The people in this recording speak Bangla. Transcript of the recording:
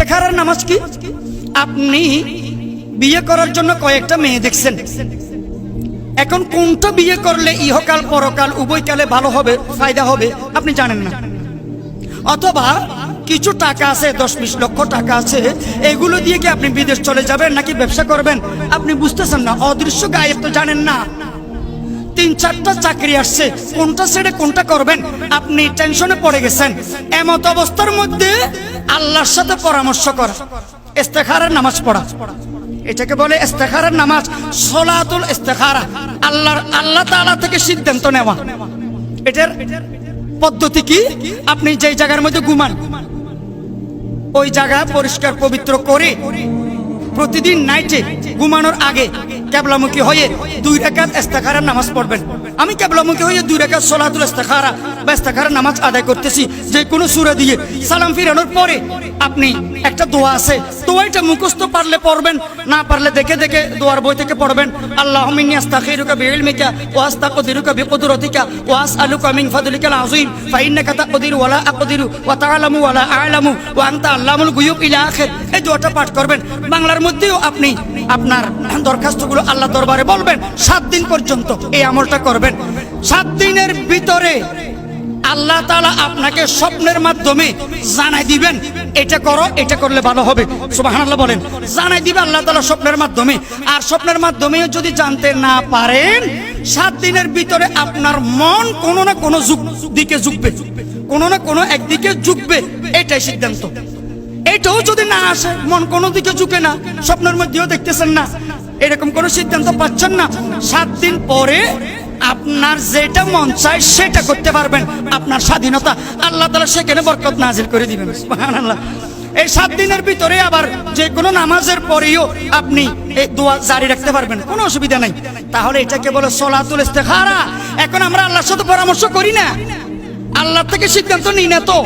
ইস্তেখারার নামাজ কি? আপনি বিয়ে করার জন্য কয়েকটা মেয়ে দেখছেন, এখন কোনটা বিয়ে করলে ইহকাল পরকাল উভয়কালে ভালো হবে, ফায়দা হবে আপনি জানেন না। অথবা কিছু টাকা আছে, 10-20 লক্ষ টাকা আছে, এগুলো দিয়ে কি আপনি বিদেশ চলে যাবেন নাকি ব্যবসা করবেন আপনি বুঝতেছেন না। অদৃশ্য গায়েব তো জানেন না। 3-4টা চাকরি আসছে, কোনটা ছেড়ে কোনটা করবেন আপনি টেনশনে পড়ে গেছেন। এমত অবস্থার মধ্যে আল্লাহর সাথে পরামর্শ করা, ইস্তেখারার নামাজ পড়া, এটাকে বলে ইস্তেখারার নামাজ, সলাতুল ইস্তেখারা। আল্লাহ তাআলা থেকে সিদ্ধান্ত নেওয়া। এটার পদ্ধতি কি? আপনি যেই জায়গার মধ্যে ঘুমান ওই জায়গা পরিষ্কার পবিত্র করে প্রতিদিন নাইটে ঘুমানোর আগে কিবলামুখী হয়ে 2 রাকাত ইস্তেখারার নামাজ পড়বেন। আমি কিবলামুখী হয়ে 2 রাকাত সলাতুল ইস্তেখারা বা ইস্তেখারার নামাজ আদায় করতেছি, যে কোনো সূরা দিয়ে সালাম ফিরানোর পরে আপনি একটা দোয়া আছে, দোয়াটা মুখস্থ পারলে পড়বেন, না পারলে দেখে দেখে দোয়ার বই থেকে পড়বেন। আল্লাহুম্মা ইন্নী আস্তাগফিরুকা বিইলমিকা ওয়া আস্তাগফিরুকা বিকুদরাতিকা ওয়া আসআলুকা মিন ফাদলিকাল আযীম ফা ইন্নাকা তাকদিরু ওয়া লা আকদিরু ওয়া তা'লামু ওয়া লা আ'লামু ওয়া আনতা আল্লামুল গুয়ুব ইলা আখির। এই দোয়াটা পাঠ করবেন। বাংলার মধ্যেও আপনি আপনার দরখাস্তগুলো আল্লাহ দরবারে বলবেন। 7 দিন পর্যন্ত এই আমলটা করবেন। 7 দিনের ভিতরে আল্লাহ তাআলা আপনাকে স্বপ্নের মাধ্যমে জানাই দিবেন, এটা করো, এটা করলে ভালো হবে। সুবহানাল্লাহ বলেন। জানাই দিবে আল্লাহ তাআলা স্বপ্নের মাধ্যমে। আর স্বপ্নের মাধ্যমে যদি জানতে না পারেন, 7 দিনের ভিতরে আপনার মন কোনো না কোনো দিকে ঝুঁকবে, কোনো না কোনো একদিকে ঝুঁকবে, এটাই সিদ্ধান্ত। এটাও যদি না আসে, মন কোনো দিকে ঝুঁকে না, স্বপ্নের মধ্যেও দেখতেছেন না, এরকম কোনো সিদ্ধান্ত পাচ্ছেন না, 7 দিন পরে আপনার যেটা মন চায় সেটা করতে পারবেন। আপনার স্বাধীনতা আল্লাহ তাআলা সেখানে বরকত নাজিল করে দিবেন। সুবহানাল্লাহ। এই 7 দিনের ভিতরে আবার যে কোনো নামাজের পরেও আপনি এই দোয়া জারি রাখতে পারবেন, কোনো অসুবিধা নাই। তাহলে এটাকে বলে সলাতুল ইস্তেখারা। এখন আমরা আল্লাহর সাথে পরামর্শ করি না, আল্লাহ থেকে সিদ্ধান্ত নিই না তো।